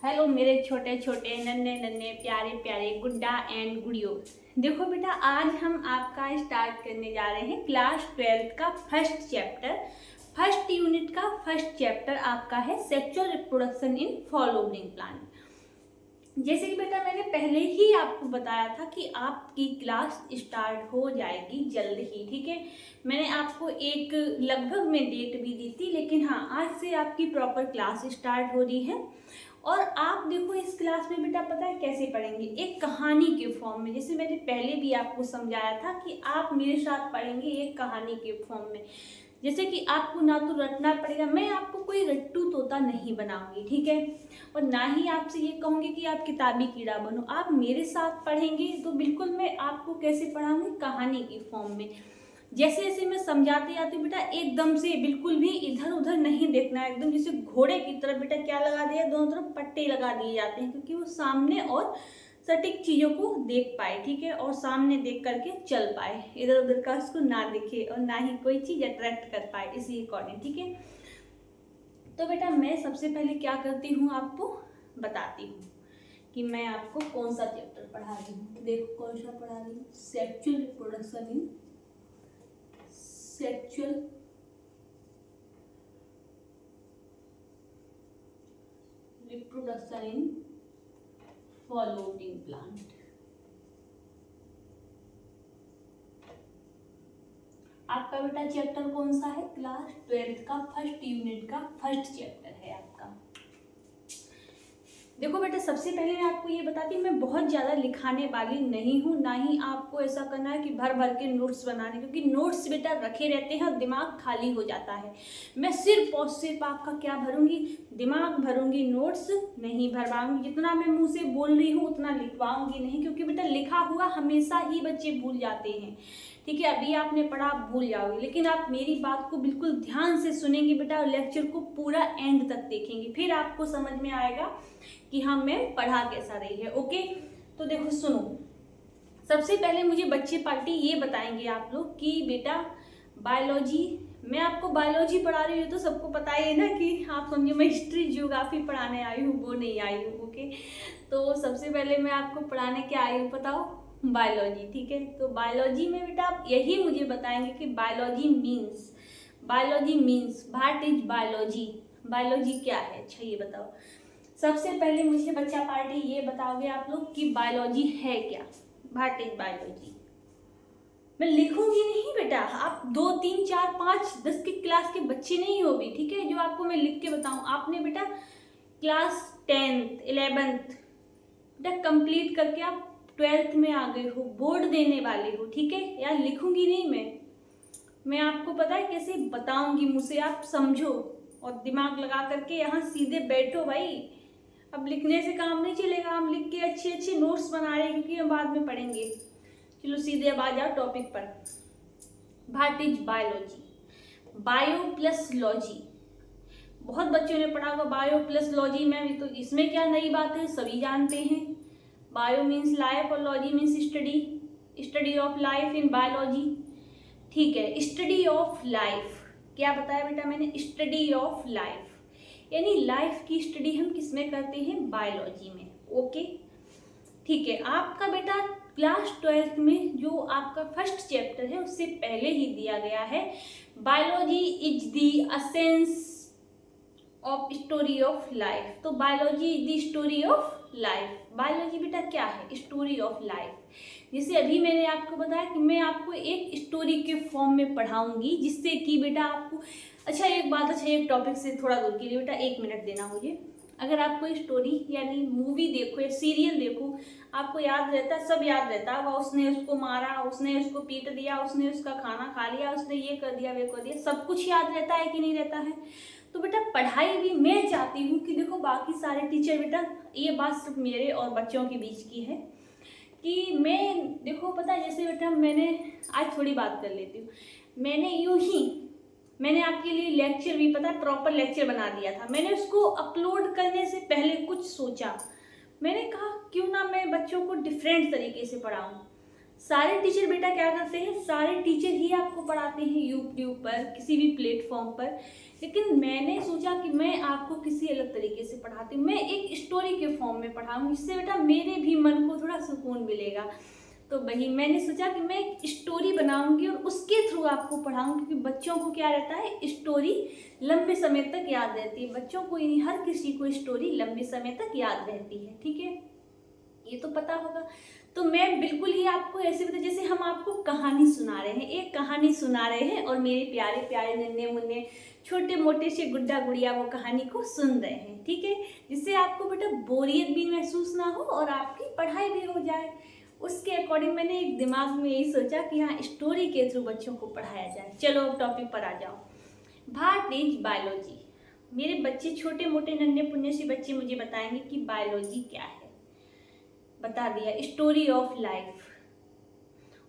Hello मेरे छोटे छोटे नन्हे नन्हे प्यारे प्यारे गुड्डा एंड गुड़ियों। देखो बेटा, आज हम आपका स्टार्ट करने जा रहे हैं क्लास 12 का फर्स्ट चैप्टर, फर्स्ट यूनिट का फर्स्ट चैप्टर आपका है sexual reproduction in following plant. जैसे कि बेटा मैंने पहले ही आपको बताया था कि आपकी क्लास स्टार्ट हो जाएगी जल्द ही, ठीक है। मैंने आपको एक लगभग में डेट भी दी थी, लेकिन हाँ, आज से आपकी प्रॉपर क्लास स्टार्ट हो रही है। और आप देखो इस क्लास में बेटा पता है कैसे पढ़ेंगे, एक कहानी के फॉर्म में। जैसे मैंने पहले भी आपको समझाया था कि आप मेरे साथ पढ़ेंगे एक कहानी के फॉर्म में। जैसे कि आपको ना तो रटना पड़ेगा, मैं आपको कोई रट्टू तोता नहीं बनाऊंगी, ठीक है। और ना ही आपसे ये कहूँगी कि आप किताबी कीड़ा बनो। आप मेरे साथ पढ़ेंगे तो बिल्कुल मैं आपको कैसे पढ़ाऊंगी, कहानी की फॉर्म में। जैसे जैसे मैं समझाती आती हूँ बेटा, एकदम से बिल्कुल भी इधर उधर नहीं देखना है। एकदम जैसे घोड़े की तरफ बेटा क्या लगा दिया, दोनों तरफ पट्टे लगा दिए जाते हैं, क्योंकि वो सामने और सटीक चीज़ों को देख पाए, ठीक है, और सामने देख करके चल पाए, इधर उधर का उसको ना दिखे और ना ही कोई चीज़ अट्रैक्ट कर पाए, इसी अकॉर्डिंग, ठीक है। तो बेटा मैं सबसे पहले क्या करती हूँ आपको बताती हूँ कि मैं आपको कौन सा चैप्टर पढ़ा रही हूँ। देखो कौन सा पढ़ा रही हूँ, sexual reproduction in sexual reproduction in following plant. आपका बेटा चैप्टर कौन सा है, क्लास 12 का फर्स्ट यूनिट का फर्स्ट चैप्टर है आपका। देखो बेटा सबसे पहले मैं आपको ये बताती हूँ, मैं बहुत ज़्यादा लिखाने वाली नहीं हूँ, ना ही आपको ऐसा करना है कि भर भर के नोट्स बनाने, क्योंकि नोट्स बेटा रखे रहते हैं और दिमाग खाली हो जाता है। मैं सिर्फ और सिर्फ आपका क्या भरूंगी, दिमाग भरूंगी, नोट्स नहीं भरवाऊंगी। जितना मैं मुँह से बोल रही हूँ उतना लिखवाऊंगी नहीं, क्योंकि बेटा लिखा हुआ हमेशा ही बच्चे भूल जाते हैं, ठीक है। अभी आपने पढ़ा आप भूल जाओगे, लेकिन आप मेरी बात को बिल्कुल ध्यान से सुनेंगे बेटा, और लेक्चर को पूरा एंड तक देखेंगे, फिर आपको समझ में आएगा कि हाँ मैम पढ़ा कैसा रही है। ओके, तो देखो सुनो, सबसे पहले मुझे बच्चे पार्टी ये बताएंगे आप लोग कि बेटा बायोलॉजी, मैं आपको बायोलॉजी पढ़ा रही हूँ तो सबको पता ही है ना कि आप समझो मैं हिस्ट्री जियोग्राफी पढ़ाने आई हूँ, वो नहीं आई हूँ। ओके, तो सबसे पहले मैं आपको पढ़ाने क्या आई हूँ बताओ, बायोलॉजी, ठीक है। तो बायोलॉजी में बेटा आप यही मुझे बताएंगे कि biology means what is biology, biology क्या है, अच्छा ये बताओ। सबसे पहले मुझे बच्चा पार्टी ये बताओगे आप लोग कि बायोलॉजी है क्या, व्हाट इज बायोलॉजी। मैं लिखूंगी नहीं बेटा, आप 2 3 4 5 10 की क्लास के बच्चे नहीं हो भी, ठीक है, जो आपको मैं लिख के बताऊं। आपने बेटा क्लास 10th 11th बेटा कंप्लीट करके आप 12th में आ गए हो, बोर्ड देने वाले हो, ठीक है। यार लिखूंगी नहीं मैं आपको पता है कैसे बताऊंगी, मुझसे आप समझो और दिमाग लगा करके यहाँ सीधे बैठो भाई। अब लिखने से काम नहीं चलेगा, हम लिख के अच्छे अच्छे नोट्स बना रहे हैं, क्योंकि हम बाद में पढ़ेंगे। चलो सीधे अब आ जाओ टॉपिक पर। What is biology, bio plus logy. बहुत बच्चों ने पढ़ा होगा बायो प्लस लॉजी में, तो इसमें क्या नई बात है, सभी जानते हैं। बायो मीन्स लाइफ और logy means study of life in biology, ठीक है। स्टडी ऑफ लाइफ क्या बताया बेटा मैंने, स्टडी ऑफ लाइफ, यानी लाइफ की स्टडी हम किस में करते हैं, बायोलॉजी में। ओके, ठीक है। आपका बेटा क्लास 12th में जो आपका फर्स्ट चैप्टर है उससे पहले ही दिया गया है, biology is the essence of story of life. तो biology is the story of life, biology बेटा क्या है, स्टोरी ऑफ लाइफ। जैसे अभी मैंने आपको बताया कि मैं आपको एक स्टोरी के फॉर्म में पढ़ाऊंगी, जिससे कि बेटा आपको, अच्छा एक बात, अच्छा एक टॉपिक से थोड़ा दूर के लिए बेटा 1 मिनट देना मुझे। अगर आप कोई स्टोरी यानी मूवी देखो या सीरियल देखो, आपको याद रहता है, सब याद रहता है, उसने उसको मारा, उसने उसको पीट दिया, उसने उसका खाना खा लिया, उसने ये कर दिया वे कर दिया, सब कुछ याद रहता है कि नहीं रहता है। तो बेटा पढ़ाई भी मैं चाहती हूँ कि देखो बाकी सारे टीचर बेटा, ये बात सिर्फ मेरे और बच्चों के बीच की है कि मैं देखो पता है, जैसे बेटा मैंने आज थोड़ी बात कर लेती हूँ, मैंने आपके लिए लेक्चर भी पता प्रॉपर लेक्चर बना दिया था। मैंने उसको अपलोड करने से पहले कुछ सोचा, मैंने कहा क्यों ना मैं बच्चों को डिफरेंट तरीके से पढ़ाऊँ। सारे टीचर बेटा क्या करते हैं, सारे टीचर ही आपको पढ़ाते हैं यूट्यूब पर, किसी भी प्लेटफॉर्म पर, लेकिन मैंने सोचा कि मैं आपको किसी अलग तरीके से पढ़ाती हूँ, मैं एक स्टोरी के फॉर्म में पढ़ाऊँ, जिससे बेटा मेरे भी मन को थोड़ा सुकून मिलेगा। तो वही मैंने सोचा कि मैं एक स्टोरी बनाऊंगी और उसके थ्रू आपको पढ़ाऊंगी, क्योंकि बच्चों को क्या रहता है, स्टोरी लंबे समय तक याद रहती है। बच्चों को ही नहीं, हर किसी को स्टोरी लंबे समय तक याद रहती है। ठीक है, ये तो पता होगा। तो मैं बिल्कुल ही आपको ऐसे बता, जैसे हम आपको कहानी सुना रहे हैं, एक कहानी सुना रहे हैं और मेरे प्यारे प्यारे नन्हे मुन्ने छोटे मोटे से गुड्डा गुड़िया वो कहानी को सुन रहे हैं। ठीक है, जिससे आपको बेटा बोरियत भी महसूस ना हो और आपकी पढ़ाई भी हो जाए। उसके अकॉर्डिंग मैंने एक दिमाग में यही सोचा कि हाँ, स्टोरी के थ्रू बच्चों को पढ़ाया जाए। चलो अब टॉपिक पर आ जाओ। What is biology. मेरे बच्चे छोटे मोटे नन्हे पुन्ने से बच्चे मुझे बताएंगे कि बायोलॉजी क्या है। बता दिया, story of life.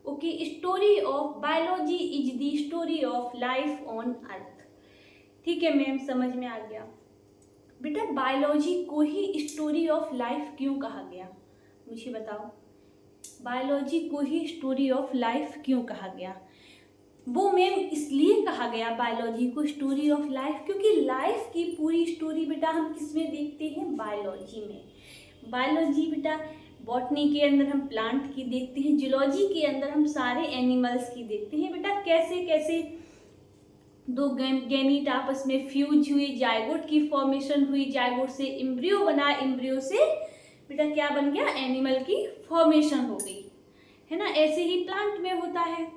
Okay, story of biology is the story of life on earth. ठीक है मैम, समझ में आ गया। बेटा बायोलॉजी को ही स्टोरी ऑफ लाइफ क्यों कहा गया, मुझे बताओ। बायोलॉजी को ही स्टोरी ऑफ लाइफ क्यों कहा गया? वो मैम इसलिए कहा गया बायोलॉजी को स्टोरी ऑफ लाइफ, क्योंकि लाइफ की पूरी स्टोरी बेटा हम किस में देखते हैं, बायोलॉजी में। बायोलॉजी बेटा बॉटनी के अंदर हम प्लांट की देखते हैं, जूलॉजी के अंदर हम सारे एनिमल्स की देखते हैं। बेटा कैसे कैसे दो गैमीट आपस में फ्यूज हुए, जायगोट की फॉर्मेशन हुई, जायगोट से एम्ब्रियो बना, एम्ब्रियो से बेटा क्या बन गया, एनिमल की फॉर्मेशन हो गई, है ना। ऐसे ही प्लांट में होता है,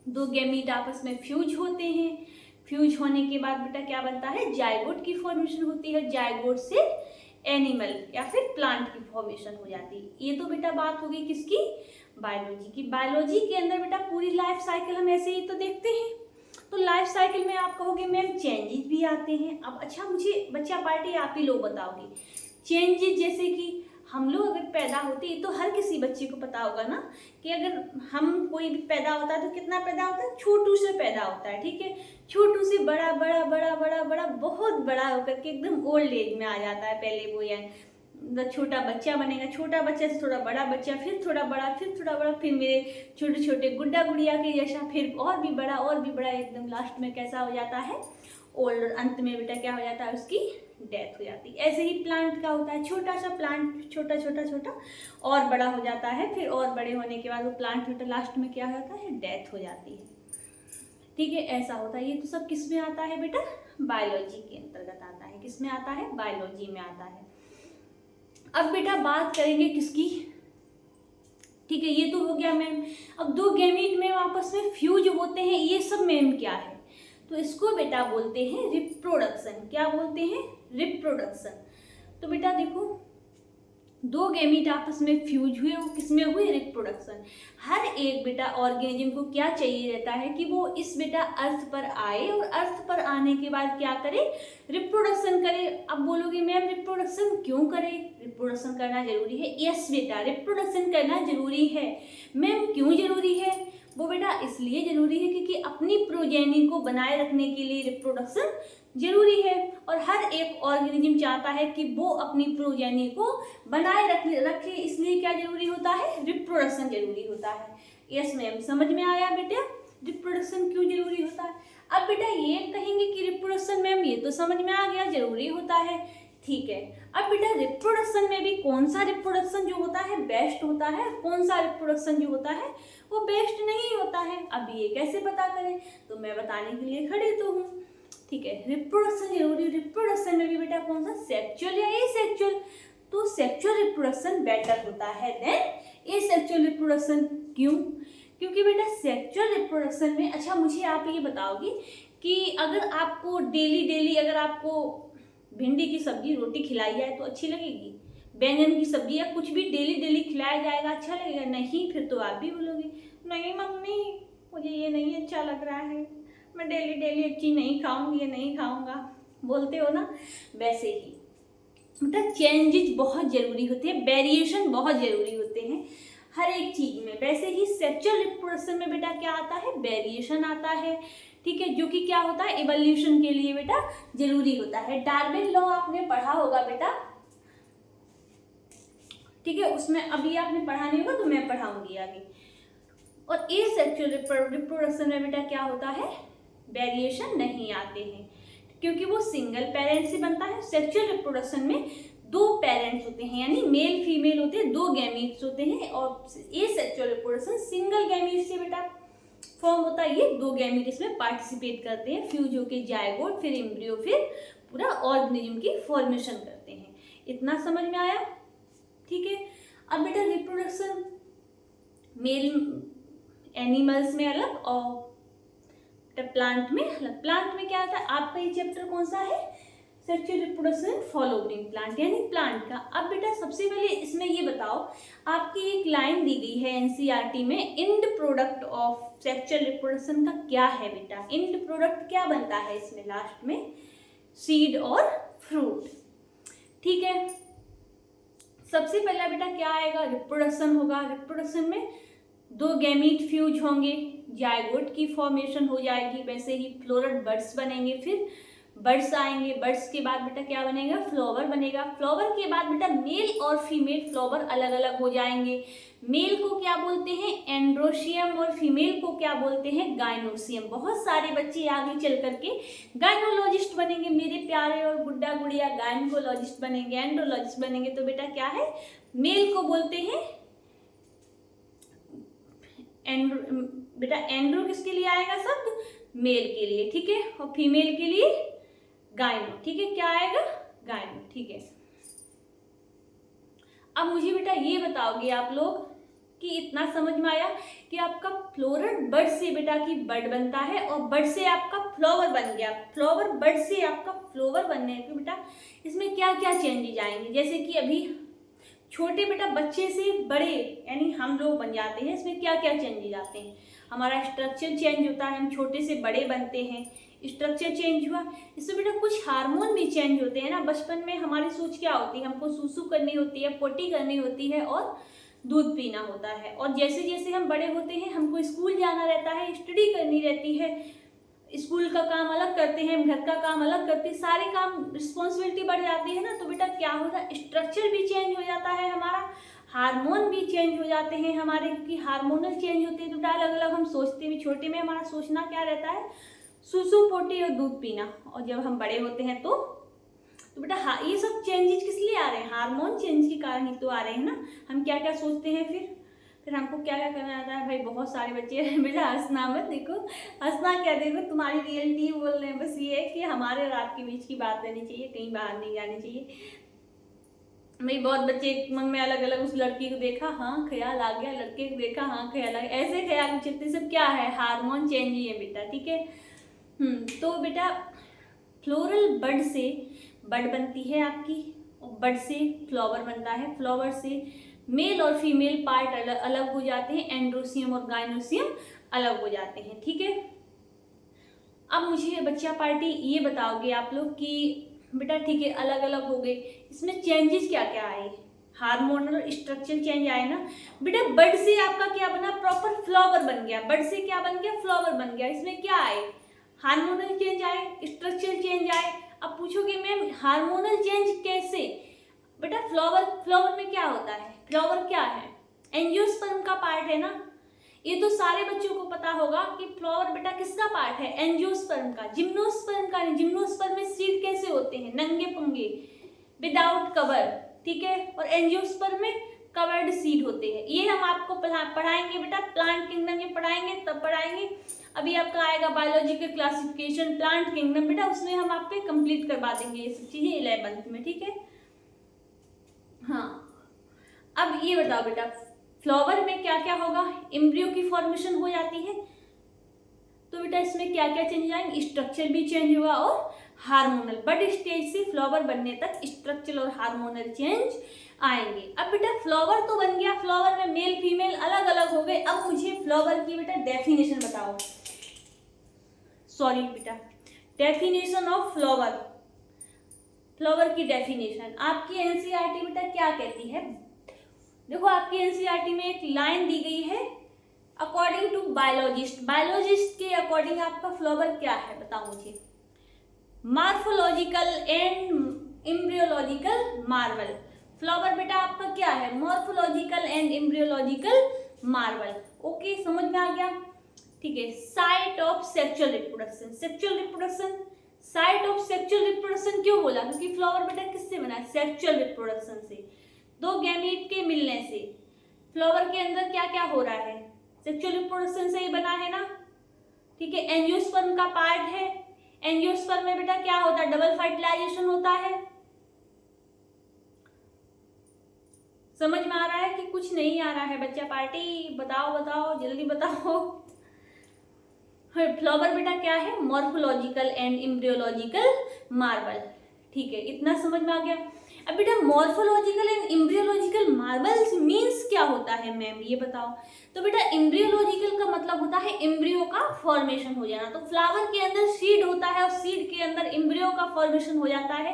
दो गैमीट आपस में फ्यूज होते हैं, फ्यूज होने के बाद बेटा क्या बनता है, जायगोट की फॉर्मेशन होती है, जायगोट से एनिमल या फिर प्लांट की फॉर्मेशन हो जाती है। ये तो बेटा बात हो गई किसकी, बायोलॉजी की। बायोलॉजी के अंदर बेटा पूरी लाइफ साइकिल हम ऐसे ही तो देखते हैं। तो लाइफ साइकिल में आप कहोगे मैम चेंजेस भी आते हैं। अब अच्छा मुझे बच्चा पार्टी आप ही लोग बताओगे चेंजेस, जैसे कि हम लोग अगर पैदा होते हैं तो हर किसी बच्चे को पता होगा ना कि अगर हम कोई भी पैदा होता है तो कितना पैदा होता है, छोटू से पैदा होता है। ठीक है, छोटू से बड़ा बड़ा बड़ा बड़ा बड़ा बहुत बड़ा होकर के एकदम ओल्ड एज में आ जाता है। पहले वो या छोटा बच्चा बनेगा, छोटा बच्चा से थोड़ा बड़ा बच्चा, फिर थोड़ा बड़ा, फिर थोड़ा बड़ा, फिर मेरे छोटे छोटे गुड्डा गुड़िया के जैसा, फिर और भी बड़ा और भी बड़ा, एकदम लास्ट में कैसा हो जाता है, ओल्ड। और अंत में बेटा क्या हो जाता है, उसकी डेथ हो जाती है। ऐसे ही प्लांट का होता है, छोटा सा प्लांट छोटा छोटा छोटा और बड़ा हो जाता है, फिर और बड़े होने के बाद वो प्लांट बेटा लास्ट में क्या होता है, डेथ हो जाती है। ठीक है, ऐसा होता है। ये तो सब किस में आता है बेटा, बायोलॉजी के अंतर्गत आता है। किस में आता है, बायोलॉजी में आता है। अब बेटा बात करेंगे किसकी, ठीक है, ये तो हो गया मैम। अब दो गैमीट में आपस में फ्यूज होते हैं, ये सब मैम क्या है, तो इसको बेटा बोलते हैं रिप्रोडक्शन। क्या बोलते हैं, रिप्रोडक्शन। तो बेटा देखो दो गैमीट आपस में फ्यूज हुए, वो किसमें हुए, रिप्रोडक्शन। हर एक बेटा ऑर्गेनिज्म को क्या चाहिए रहता है कि वो इस बेटा अर्थ पर आए और अर्थ पर आने के बाद क्या करे, रिप्रोडक्शन करे। अब बोलोगे मैम रिप्रोडक्शन क्यों करे, रिप्रोडक्शन करना जरूरी है। यस बेटा रिप्रोडक्शन करना जरूरी है। मैम क्यों जरूरी है, वो बेटा इसलिए जरूरी है क्योंकि अपनी प्रोजेनी को बनाए रखने के लिए रिप्रोडक्शन जरूरी है। और हर एक ऑर्गेनिज्म चाहता है कि वो अपनी प्रोजेनी को बनाए रखे, इसलिए क्या जरूरी होता है, रिप्रोडक्शन जरूरी होता है। यस मैम, समझ में आया बेटा रिप्रोडक्शन क्यों जरूरी होता है। अब बेटा ये कहेंगे कि रिप्रोडक्शन मैम ये तो समझ में आ गया जरूरी होता है, ठीक है। अब बेटा रिप्रोडक्शन में भी कौन सा रिप्रोडक्शन जो होता है बेस्ट होता है, कौन सा रिप्रोडक्शन जो होता है वो बेस्ट नहीं होता है। अब ये कैसे पता करें, तो मैं बताने के लिए खड़ी तो हूँ, ठीक है। रिप्रोडक्शन जरूरी, रिप्रोडक्शन में भी बेटा कौन सा, सेक्सुअल या एसेक्सुअल, तो सेक्सुअल रिप्रोडक्शन बेटर होता है देन एसेक्सुअल रिप्रोडक्शन। क्यों, क्योंकि बेटा सेक्सुअल रिप्रोडक्शन में, अच्छा मुझे आप ये बताओगे कि अगर आपको डेली डेली अगर आपको भिंडी की सब्जी रोटी खिलाई जाए तो अच्छी लगेगी, बैंगन की सब्जी या कुछ भी डेली डेली खिलाया जाएगा अच्छा लगेगा, नहीं, फिर तो आप भी बोलोगे नहीं मम्मी मुझे ये नहीं अच्छा लग रहा है, मैं डेली डेली एक चीज़ नहीं खाऊंगी, ये नहीं खाऊंगा, बोलते हो ना। वैसे ही बेटा चेंजेस बहुत जरूरी होते हैं, वेरिएशन बहुत जरूरी होते हैं हर एक चीज में। वैसे ही सेक्सुअल रिप्रोडक्शन में बेटा क्या आता है, वेरिएशन आता है, ठीक है, जो कि क्या होता है, इवोल्यूशन के लिए बेटा जरूरी होता है। डार्विन लॉ आपने पढ़ा होगा बेटा, ठीक है, उसमें अभी आपने पढ़ा नहीं होगा तो मैं पढ़ाऊंगी आगे। और एसेक्सुअल रिप्रोडक्शन में बेटा क्या होता है, वेरिएशन नहीं आते हैं। क्योंकि वो सिंगल पेरेंट से बनता है। सेक्सुअल रिप्रोडक्शन में 2 पेरेंट्स होते हैं, यानी मेल फीमेल होते हैं, 2 गैमीट्स होते हैं। और ये सेक्सुअल रिप्रोडक्शन सिंगल गैमीट से बेटा फॉर्म होता है। ये 2 गैमीट इसमें पार्टिसिपेट करते हैं, फ्यूज होके जायगोट, फिर एम्ब्रियो, फिर पूरा ऑर्गेनिज्म की फॉर्मेशन करते हैं। इतना समझ में आया? ठीक है। अब बेटा रिप्रोडक्शन मेल एनिमल्स में अलग और प्लांट में अलग। प्लांट में क्या आता है आपका, ये चैप्टर कौन सा है? Sexual reproduction follow green plant, यानी प्लांट का। अब बेटा सबसे पहले इसमें ये बताओ, आपकी एक लाइन दी गई है एनसीईआरटी में, and product of sexual reproduction का क्या है बेटा? एंड प्रोडक्ट क्या बनता है इसमें लास्ट में? सीड और फ्रूट। ठीक है। सबसे पहला बेटा क्या आएगा? रिप्रोडक्शन होगा। रिप्रोडक्शन में 2 गैमीट फ्यूज होंगे, जायगोट की फॉर्मेशन हो जाएगी, वैसे ही फ्लोरल बड्स बनेंगे, फिर बड्स आएंगे, बड्स के बाद बेटा क्या बनेगा? फ्लावर बनेगा। फ्लावर के बाद बेटा मेल और फीमेल फ्लावर अलग अलग हो जाएंगे। मेल को क्या बोलते हैं? एंड्रोशियम, और फीमेल को क्या बोलते हैं? गाइनोसियम। बहुत सारे बच्चे आगे चल करके गाइनोलॉजिस्ट बनेंगे, मेरे प्यारे और गुड्डा गुड़िया गाइनकोलॉजिस्ट बनेंगे, एंड्रोलॉजिस्ट बनेंगे। तो बेटा क्या है? मेल को बोलते हैं बेटा एंड्रो किसके लिए आएगा शब्द? मेल के लिए, ठीक है। और फीमेल के लिए गाइनो, ठीक है। क्या आएगा? गाइनो, ठीक है। अब मुझे बेटा ये बताओगे आप लोग कि इतना समझ में आया कि आपका फ्लोरल बड से बेटा की बड बनता है, और बड से आपका फ्लावर बन गया, फ्लावर बड से आपका फ्लावर बनने के बेटा इसमें क्या क्या चेंजेज आएंगे? जैसे कि अभी छोटे बेटा बच्चे से बड़े यानी हम लोग बन जाते हैं, इसमें क्या क्या चेंजेज आते हैं? हमारा स्ट्रक्चर चेंज होता है, हम छोटे से बड़े बनते हैं, स्ट्रक्चर चेंज हुआ। इसमें बेटा कुछ हार्मोन भी चेंज होते हैं ना। बचपन में हमारी सोच क्या होती है? हमको सूसू करनी होती है, पोटी करनी होती है और दूध पीना होता है। और जैसे जैसे हम बड़े होते हैं हमको स्कूल जाना रहता है, स्टडी करनी रहती है, स्कूल का काम अलग करते हैं, घर का काम अलग करते हैं, सारे काम रिस्पॉन्सिबिलिटी बढ़ जाती है ना। तो बेटा क्या होता है? स्ट्रक्चर भी चेंज हो जाता है हमारा, हार्मोन भी चेंज हो जाते हैं हमारे, क्योंकि हार्मोनल चेंज होते हैं। तो बेटा अलग अलग हम सोचते भी, छोटे में हमारा सोचना क्या रहता है? सूसू पोटी और दूध पीना। और जब हम बड़े होते हैं तो बेटा ये सब चेंजेस किस लिए आ रहे हैं? हार्मोन चेंज के कारण ही तो आ रहे हैं ना। हम क्या क्या सोचते हैं, फिर हमको क्या क्या करना आता है? भाई बहुत सारे बच्चे बेटा हंसना मत, देखो हंसना क्या, देखो तुम्हारी रियलिटी बोल रहे हैं। बस ये है कि हमारे और आपके बीच की बात रहनी चाहिए, कहीं बाहर नहीं जानी चाहिए। भाई बहुत बच्चे मन में अलग अलग, उस लड़की को देखा हाँ ख्याल आ गया, लड़के को देखा हाँ ख्याल आ गया, ऐसे ख्याल चित्ते सब क्या है? हार्मोन चेंज ही है बेटा, ठीक है। तो बेटा फ्लोरल बड से बड बनती है आपकी, और बड से फ्लावर बनता है, फ्लावर से मेल और फीमेल पार्ट अलग अलग हो जाते हैं, एंड्रोसियम और गाइनोसियम अलग हो जाते हैं, ठीक है। अब मुझे बच्चा पार्टी ये बताओगे आप लोग कि बेटा ठीक है अलग अलग हो गए, इसमें चेंजेस क्या क्या आए? हार्मोनल स्ट्रक्चर चेंज आए ना बेटा। बड से आपका क्या बना? प्रॉपर फ्लावर बन गया। बड से क्या बन गया? फ्लावर बन गया। इसमें क्या आए? हार्मोनल चेंज आए, स्ट्रक्चर चेंज आए। अब पूछोगे मैम हार्मोनल चेंज कैसे? बेटा फ्लावर में क्या होता है? फ्लावर क्या है? एंजियोस्पर्म का पार्ट है ना। ये तो सारे बच्चों को पता होगा कि फ्लावर बेटा किसका पार्ट है? एंजियोस्पर्म का, जिम्नोस्पर्म का नहीं। जिम्नोस्पर्म में सीड कैसे होते हैं? नंगे पुंगे, विदाउट कवर, ठीक है। और एंजियोस्पर्म में कवर्ड सीड होते हैं। ये हम आपको पढ़ाएंगे बेटा, प्लांट किंगडम में पढ़ाएंगे, तब पढ़ाएंगे। अभी आपका आएगा बायोलॉजिकल क्लासिफिकेशन प्लांट किंगडम बेटा, उसमें हम आपके कंप्लीट करवा देंगे ये सब चीजें 11th में, ठीक है। हाँ अब ये बताओ बेटा फ्लावर में क्या क्या होगा? एम्ब्रियो की फॉर्मेशन हो जाती है। तो बेटा इसमें क्या क्या चेंज आएंगे? स्ट्रक्चर भी चेंज हुआ और हार्मोनल। बड स्टेज से फ्लावर बनने तक स्ट्रक्चर और हार्मोनल चेंज आएंगे। अब बेटा फ्लावर तो बन गया, फ्लावर में मेल फीमेल अलग अलग हो गए। अब मुझे फ्लावर की बेटा डेफिनेशन बताओ। सॉरी बेटा, डेफिनेशन ऑफ फ्लावर, फ्लावर की डेफिनेशन आपकी एनसीईआरटी बेटा क्या कहती है? देखो आपकी एनसीईआरटी में एक लाइन दी गई है, अकॉर्डिंग टू बायोलॉजिस्ट, बायोलॉजिस्ट के अकॉर्डिंग आपका फ्लावर क्या है बताओ मुझे? Morphological and embryological Marvel. Flower बेटा आपका क्या है? Morphological and embryological Marvel. Okay समझ में आ गया, ठीक है। Site of sexual reproduction, sexual reproduction site of sexual reproduction क्यों बोला? क्योंकि फ्लावर बेटा किससे बना है? सेक्सुअल रिप्रोडक्शन से, दो गैमीट के मिलने से। फ्लावर के अंदर क्या क्या हो रहा है? सेक्सुअल रिप्रोडक्शन से ही बना है ना, ठीक है। एंजियोस्पर्म का पार्ट है, एंजियोस्पर्म में बेटा क्या होता है? डबल फर्टिलाइजेशन होता है। समझ में आ रहा है कि कुछ नहीं आ रहा है बच्चा पार्टी? बताओ बताओ जल्दी बताओ। फ्लावर बेटा क्या है? मॉर्फोलॉजिकल एंड एम्ब्रियोलॉजिकल मार्बल, ठीक है, इतना समझ में आ गया। अब बेटा morphological and embryological marbles means क्या होता है मैम, ये बताओ। तो बेटा एम्ब्रियोलॉजिकल का मतलब होता है एम्ब्रियो का फॉर्मेशन हो जाना। तो फ्लावर के अंदर सीड होता है और सीड के अंदर एम्ब्रियो का फॉर्मेशन हो जाता है,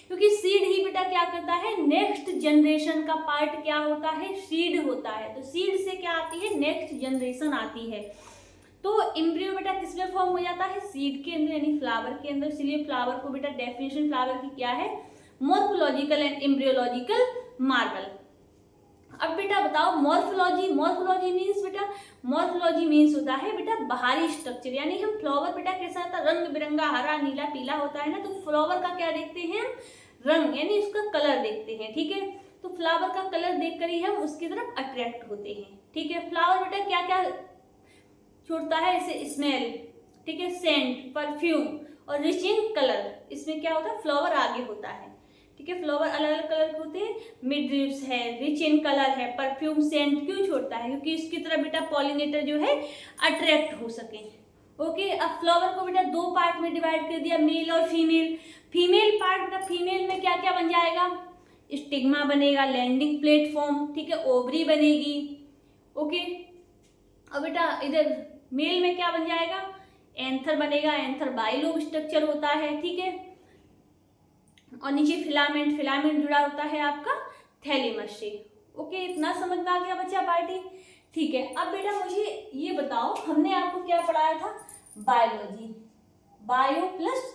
क्योंकि सीड ही बेटा क्या करता है? नेक्स्ट जनरेशन का पार्ट क्या होता है? सीड होता है। तो सीड से क्या आती है? नेक्स्ट जनरेशन आती है। तो एम्ब्रियो बेटा किस में फॉर्म हो जाता है? सीड के अंदर, यानी फ्लावर के अंदर। इसलिए फ्लावर को बेटा डेफिनेशन फ्लावर की क्या है? Morphological and embryological marble. अब बेटा बताओ मॉर्फोलॉजी, मॉर्फोलॉजी मींस बेटा, मॉर्फोलॉजी मींस होता है बेटा बाहरी स्ट्रक्चर, यानी हम फ्लावर बेटा कैसा होता है? रंग बिरंगा, हरा नीला पीला होता है ना। तो फ्लावर का क्या देखते हैं? रंग, यानी उसका कलर देखते हैं, ठीक है। तो फ्लावर का कलर देखकर ही हम उसकी तरफ अट्रैक्ट होते हैं, ठीक है। फ्लावर बेटा क्या क्या छोड़ता है? इसे स्मेल, ठीक है, सेंट, परफ्यूम और रिच इन कलर। इसमें क्या होता है? फ्लावर आगे होता है, ठीक है। फ्लावर अलग अलग कलर के होते हैं, मिड ड्रिप्स है, रिच इन कलर है, परफ्यूम, सेंट क्यों छोड़ता है? क्योंकि इसकी तरफ बेटा पॉलिनेटर जो है अट्रैक्ट हो सके। ओके, अब फ्लावर को बेटा दो पार्ट में डिवाइड कर दिया, मेल और फीमेल। फीमेल पार्ट बेटा, फीमेल में क्या क्या बन जाएगा? स्टिग्मा बनेगा, लैंडिंग प्लेटफॉर्म, ठीक है, ओवरी बनेगी। ओके, अब बेटा इधर मेल में क्या बन जाएगा? एंथर बनेगा, एंथर बाइलोब स्ट्रक्चर होता है, ठीक है। और नीचे फिलामेंट, फिलामेंट जुड़ा होता है आपका थैलेमस से। ओके, इतना समझ में आ गया बच्चा पार्टी? ठीक है। अब बेटा मुझे ये बताओ, हमने आपको क्या पढ़ाया था? Biology, bio plus